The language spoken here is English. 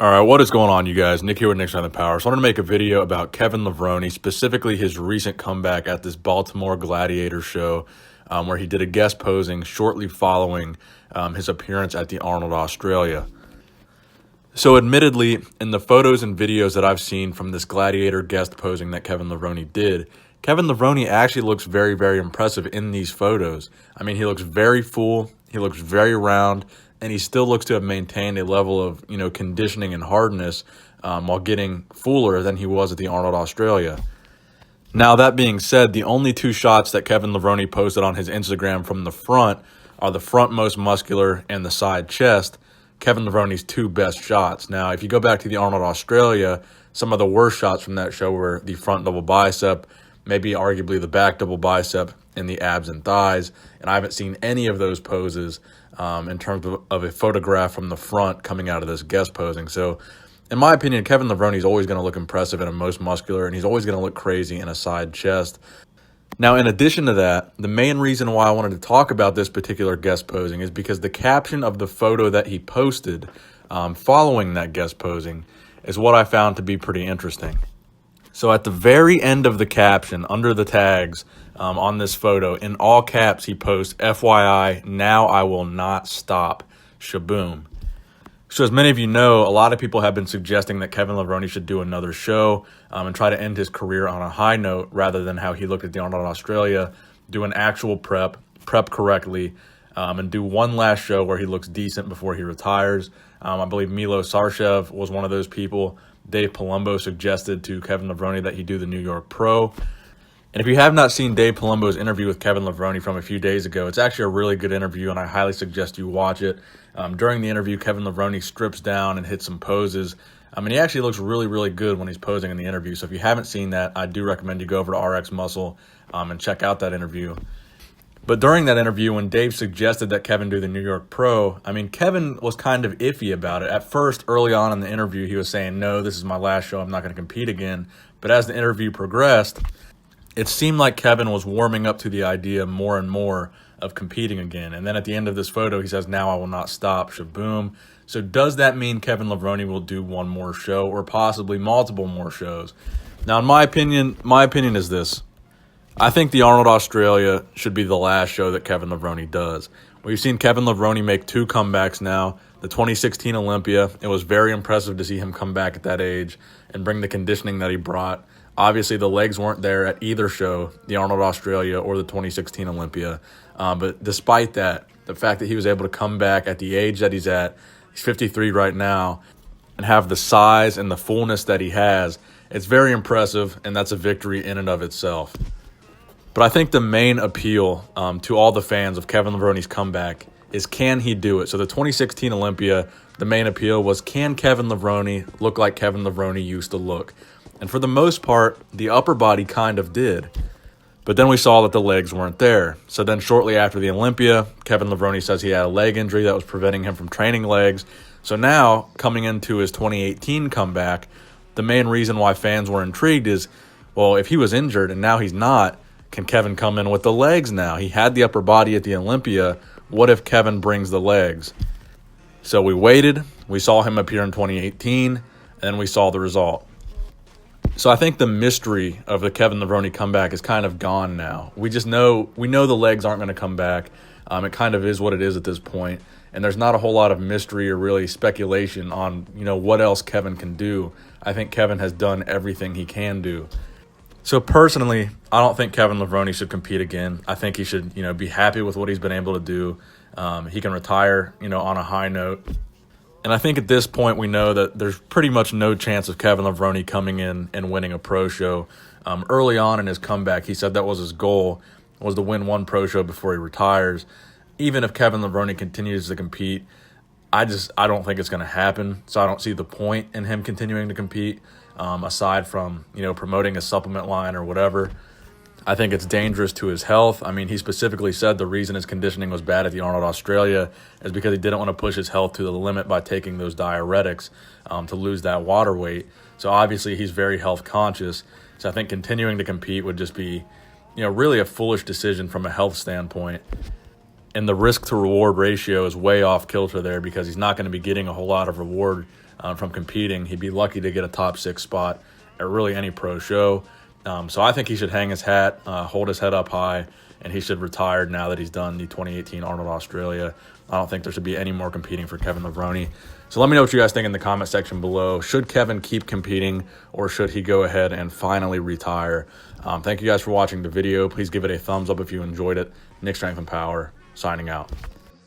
All right, what is going on, you guys? Nick here with Nick's on the Power. So I wanted to make a video about Kevin Levrone, specifically his recent comeback at this Baltimore Gladiator show, where he did a guest posing shortly following his appearance at the Arnold Australia. So admittedly, in the photos and videos that I've seen from this Gladiator guest posing that Kevin Levrone did, Kevin Levrone actually looks very, very impressive in these photos. I mean, he looks very full, he looks very round, and he still looks to have maintained a level of, conditioning and hardness while getting fuller than he was at the Arnold Australia. Now, that being said, the only two shots that Kevin Levrone posted on his Instagram from the front are the front most muscular and the side chest, Kevin Levrone's two best shots. Now, if you go back to the Arnold Australia, some of the worst shots from that show were the front double bicep, maybe arguably the back double bicep, and the abs and thighs. And I haven't seen any of those poses in terms of a photograph from the front coming out of this guest posing. So in my opinion, Kevin Levrone is always going to look impressive in a most muscular, and he's always going to look crazy in a side chest. Now, in addition to that, the main reason why I wanted to talk about this particular guest posing is because the caption of the photo that he posted following that guest posing is what I found to be pretty interesting. So at the very end of the caption, under the tags on this photo, in all caps, he posts, "FYI, now I will not stop. Shaboom." So as many of you know, a lot of people have been suggesting that Kevin Levrone should do another show and try to end his career on a high note rather than how he looked at the Arnold Australia, do an actual prep correctly, and do one last show where he looks decent before he retires. I believe Milo Sarshev was one of those people. Dave Palumbo suggested to Kevin Levrone that he do the New York Pro. And if you have not seen Dave Palumbo's interview with Kevin Levrone from a few days ago, it's actually a really good interview, and I highly suggest you watch it. During the interview, Kevin Levrone strips down and hits some poses. He actually looks really, really good when he's posing in the interview. So if you haven't seen that, I do recommend you go over to RX Muscle and check out that interview. But during that interview, when Dave suggested that Kevin do the New York Pro, Kevin was kind of iffy about it. At first, early on in the interview, he was saying, "No, this is my last show. I'm not going to compete again." But as the interview progressed, it seemed like Kevin was warming up to the idea more and more of competing again. And then at the end of this photo, he says, "Now I will not stop." Shaboom. So does that mean Kevin Levrone will do one more show or possibly multiple more shows? Now, in my opinion is this. I think the Arnold Australia should be the last show that Kevin Levrone does. We've seen Kevin Levrone make two comebacks now. The 2016 Olympia, it was very impressive to see him come back at that age and bring the conditioning that he brought. Obviously, the legs weren't there at either show, the Arnold Australia or the 2016 Olympia. But despite that, the fact that he was able to come back at the age that he's 53 right now, and have the size and the fullness that he has, it's very impressive, and that's a victory in and of itself. But I think the main appeal to all the fans of Kevin Levrone's comeback is, can he do it? So the 2016 Olympia, the main appeal was, can Kevin Levrone look like Kevin Levrone used to look? And for the most part, the upper body kind of did. But then we saw that the legs weren't there. So then shortly after the Olympia, Kevin Levrone says he had a leg injury that was preventing him from training legs. So now, coming into his 2018 comeback, the main reason why fans were intrigued is, well, if he was injured and now he's not, can Kevin come in with the legs now? He had the upper body at the Olympia. What if Kevin brings the legs? So we waited. We saw him appear in 2018, and then we saw the result. So I think the mystery of the Kevin Levrone comeback is kind of gone now. We know the legs aren't going to come back. It kind of is what it is at this point, and there's not a whole lot of mystery or really speculation on what else Kevin can do. I think Kevin has done everything he can do. So personally, I don't think Kevin Levrone should compete again. I think he should, be happy with what he's been able to do. He can retire, on a high note. And I think at this point we know that there's pretty much no chance of Kevin Levrone coming in and winning a pro show. Early on in his comeback, he said that was his goal, was to win one pro show before he retires. Even if Kevin Levrone continues to compete, I don't think it's going to happen. So I don't see the point in him continuing to compete. Aside from, promoting a supplement line or whatever. I think it's dangerous to his health. He specifically said the reason his conditioning was bad at the Arnold Australia is because he didn't want to push his health to the limit by taking those diuretics to lose that water weight. So obviously he's very health conscious. So I think continuing to compete would just be, really a foolish decision from a health standpoint. And the risk to reward ratio is way off kilter there because he's not going to be getting a whole lot of reward from competing. He'd be lucky to get a top 6 spot at really any pro show. So I think he should hang his hat, hold his head up high, and he should retire now that he's done the 2018 Arnold Australia. I don't think there should be any more competing for Kevin Levrone. So let me know what you guys think in the comment section below. Should Kevin keep competing, or should he go ahead and finally retire? Thank you guys for watching the video. Please give it a thumbs up if you enjoyed it. Nick Strength and Power, signing out.